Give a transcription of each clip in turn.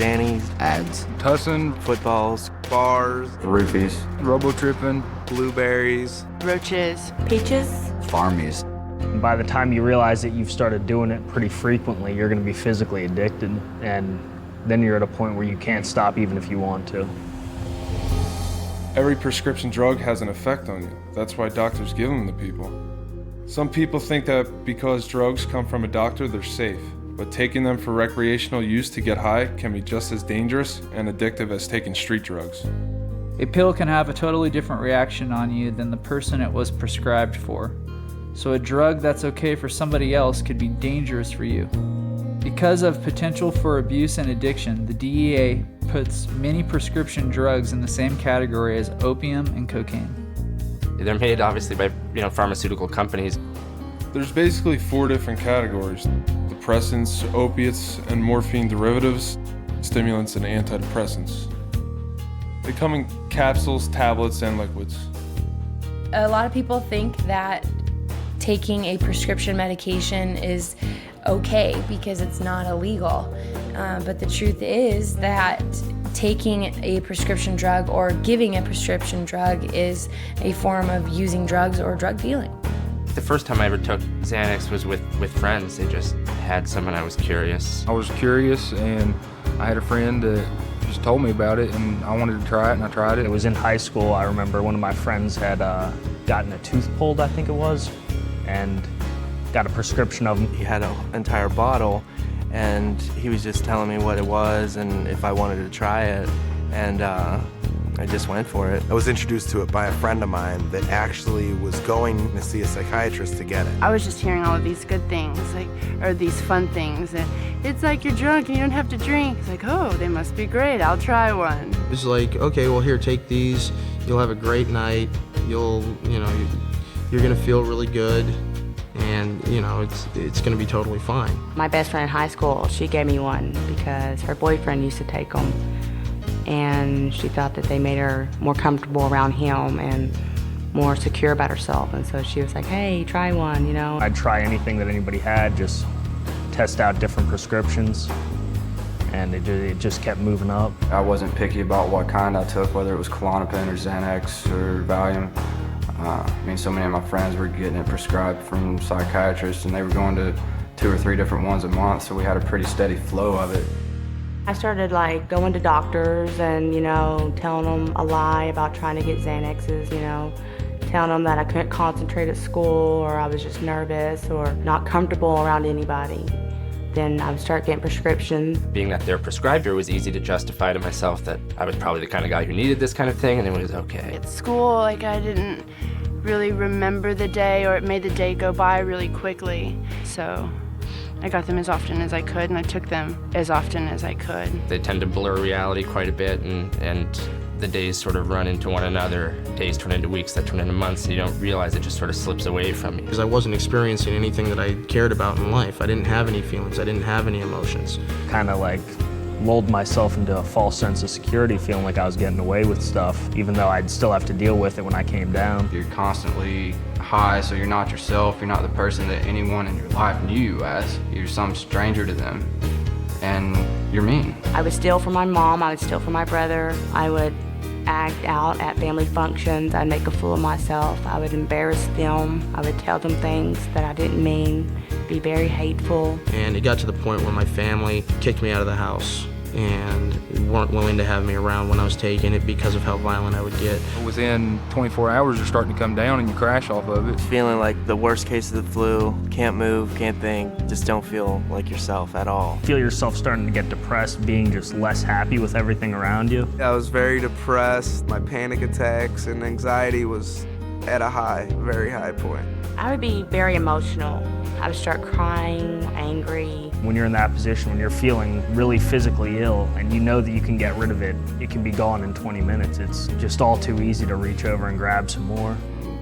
Xannies, ads, Tussin, footballs, bars, roofies, robo-tripping, blueberries, roaches, peaches, farmies. By the time you realize that you've started doing it pretty frequently, you're going to be physically addicted, and then you're at a point where you can't stop even if you want to. Every prescription drug has an effect on you. That's why doctors give them to people. Some people think that because drugs come from a doctor, they're safe. But taking them for recreational use to get high can be just as dangerous and addictive as taking street drugs. A pill can have a totally different reaction on you than the person it was prescribed for. So a drug that's okay for somebody else could be dangerous for you. Because of potential for abuse and addiction, the DEA puts many prescription drugs in the same category as opium and cocaine. They're made obviously by pharmaceutical companies. There's basically 4 different categories: depressants, opiates, and morphine derivatives, stimulants, and antidepressants. They come in capsules, tablets, and liquids. A lot of people think that taking a prescription medication is okay because it's not illegal. But the truth is that taking a prescription drug or giving a prescription drug is a form of using drugs or drug dealing. The first time I ever took Xanax was with friends. They just had some and I was curious. I was curious, and I had a friend that just told me about it, and I wanted to try it, and I tried it. It was in high school. I remember one of my friends had gotten a tooth pulled, I think it was, and got a prescription of them. He had an entire bottle, and he was just telling me what it was and if I wanted to try it, and I just went for it. I was introduced to it by a friend of mine that actually was going to see a psychiatrist to get it. I was just hearing all of these good things, or these fun things. And it's like you're drunk and you don't have to drink. It's like, oh, they must be great. I'll try one. It's like, okay, well, here, take these. You'll have a great night. You're gonna feel really good. And, it's gonna be totally fine. My best friend in high school, she gave me one because her boyfriend used to take them. And she thought that they made her more comfortable around him and more secure about herself. And so she was like, hey, try one, I'd try anything that anybody had, just test out different prescriptions, and it just kept moving up. I wasn't picky about what kind I took, whether it was Klonopin or Xanax or Valium. So many of my friends were getting it prescribed from psychiatrists, and they were going to 2 or 3 different ones a month, so we had a pretty steady flow of it. I started going to doctors and, telling them a lie about trying to get Xanaxes, telling them that I couldn't concentrate at school, or I was just nervous or not comfortable around anybody. Then I would start getting prescriptions. Being that they're prescribed, it was easy to justify to myself that I was probably the kind of guy who needed this kind of thing, and it was okay. At school, I didn't really remember the day, or it made the day go by really quickly. So I got them as often as I could, and I took them as often as I could. They tend to blur reality quite a bit, and the days sort of run into one another. Days turn into weeks, that turn into months, and you don't realize it just sort of slips away from you. Because I wasn't experiencing anything that I cared about in life. I didn't have any feelings. I didn't have any emotions. Kind of lulled myself into a false sense of security, feeling like I was getting away with stuff, even though I'd still have to deal with it when I came down. You're constantly high, so you're not yourself. You're not the person that anyone in your life knew you as. You're some stranger to them, and you're mean. I would steal from my mom, I would steal from my brother, I would act out at family functions, I'd make a fool of myself, I would embarrass them, I would tell them things that I didn't mean, be very hateful. And it got to the point where my family kicked me out of the house and weren't willing to have me around when I was taking it because of how violent I would get. Within 24 hours, you're starting to come down and you crash off of it. Feeling like the worst case of the flu, can't move, can't think, just don't feel like yourself at all. Feel yourself starting to get depressed, being just less happy with everything around you. I was very depressed. My panic attacks and anxiety was at a very high point. I would be very emotional. I would start crying, angry. When you're in that position, when you're feeling really physically ill and you know that you can get rid of it, it can be gone in 20 minutes. It's just all too easy to reach over and grab some more.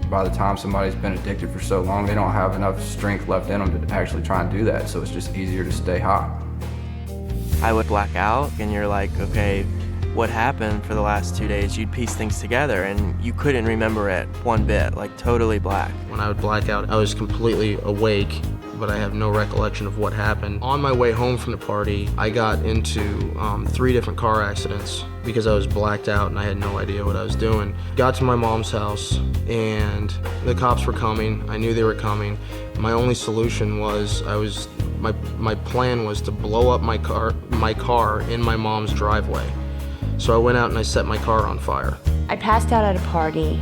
By the time somebody's been addicted for so long, they don't have enough strength left in them to actually try and do that, so it's just easier to stay high. I would black out, and you're like, okay, what happened for the last 2 days? You'd piece things together, and you couldn't remember it one bit, totally black. When I would black out, I was completely awake, but I have no recollection of what happened. On my way home from the party, I got into 3 different car accidents because I was blacked out and I had no idea what I was doing. Got to my mom's house and the cops were coming. I knew they were coming. My only solution was my plan was to blow up my car in my mom's driveway. So I went out and I set my car on fire. I passed out at a party.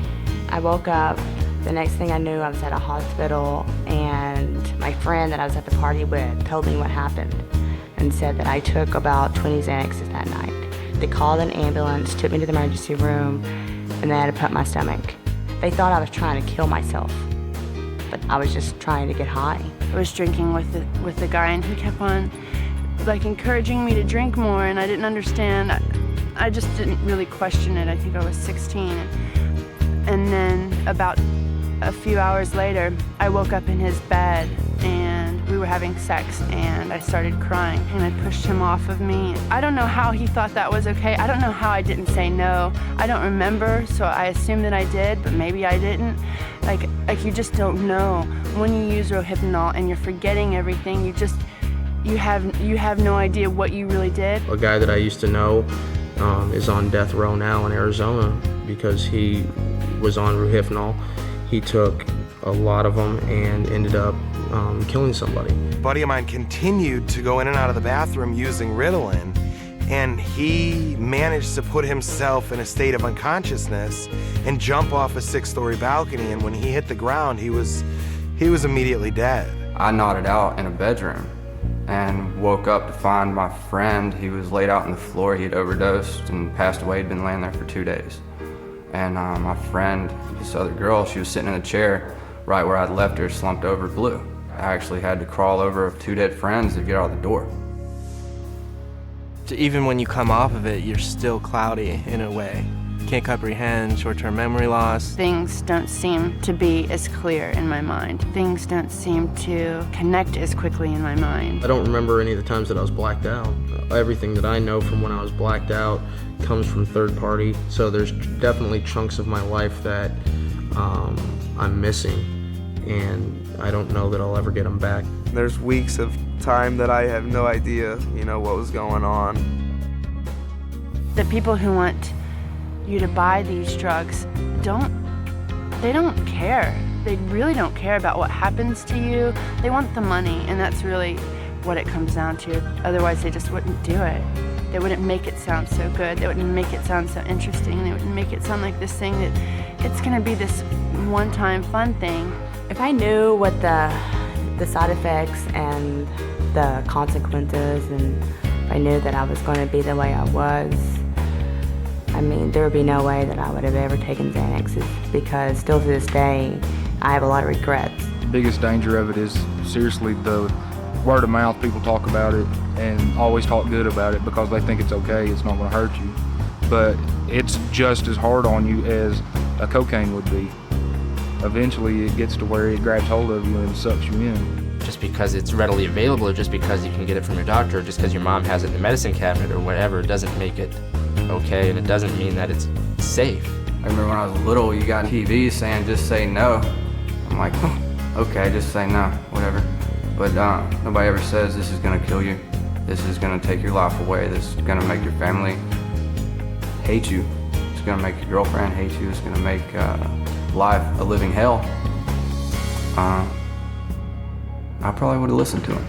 I woke up. The next thing I knew, I was at a hospital, and my friend that I was at the party with told me what happened and said that I took about 20 Xanaxes that night. They called an ambulance, took me to the emergency room, and they had to pump my stomach. They thought I was trying to kill myself, but I was just trying to get high. I was drinking with the guy, and he kept on encouraging me to drink more, and I didn't understand. I just didn't really question it. I think I was 16. And then about a few hours later, I woke up in his bed and we were having sex, and I started crying and I pushed him off of me. I don't know how he thought that was okay. I don't know how I didn't say no. I don't remember, so I assume that I did, but maybe I didn't. Like you just don't know. When you use Rohypnol and you're forgetting everything, you have no idea what you really did. A guy that I used to know is on death row now in Arizona because he was on Rohypnol. He took a lot of them and ended up killing somebody. A buddy of mine continued to go in and out of the bathroom using Ritalin, and he managed to put himself in a state of unconsciousness and jump off a 6-story balcony, and when he hit the ground, he was immediately dead. I nodded out in a bedroom and woke up to find my friend. He was laid out on the floor. He had overdosed and passed away. He'd been laying there for 2 days. And my friend, this other girl, she was sitting in a chair right where I'd left her, slumped over, blue. I actually had to crawl over 2 dead friends to get out the door. Even when you come off of it, you're still cloudy in a way. Can't comprehend, short-term memory loss. Things don't seem to be as clear in my mind. Things don't seem to connect as quickly in my mind. I don't remember any of the times that I was blacked out. Everything that I know from when I was blacked out comes from third party, so there's definitely chunks of my life that I'm missing, and I don't know that I'll ever get them back. There's weeks of time that I have no idea, what was going on. The people who want you to buy these drugs don't care. They really don't care about what happens to you. They want the money, and that's really what it comes down to. Otherwise, they just wouldn't do it. They wouldn't make it sound so good. They wouldn't make it sound so interesting. They wouldn't make it sound like this thing that it's gonna be this one-time fun thing. If I knew what the side effects and the consequences, and if I knew that I was going to be the way I was, there would be no way that I would have ever taken Xanaxes, because still to this day, I have a lot of regrets. The biggest danger of it is seriously the word of mouth. People talk about it and always talk good about it because they think it's okay, it's not going to hurt you. But it's just as hard on you as a cocaine would be. Eventually it gets to where it grabs hold of you and sucks you in. Just because it's readily available, or just because you can get it from your doctor, or just because your mom has it in the medicine cabinet or whatever, doesn't make it okay, and it doesn't mean that it's safe. I remember when I was little, you got TV saying just say no. I'm like, okay, just say no, whatever. But nobody ever says this is gonna kill you. This is gonna take your life away. This is gonna make your family hate you. It's gonna make your girlfriend hate you. It's gonna make life a living hell. I probably would have listened to him.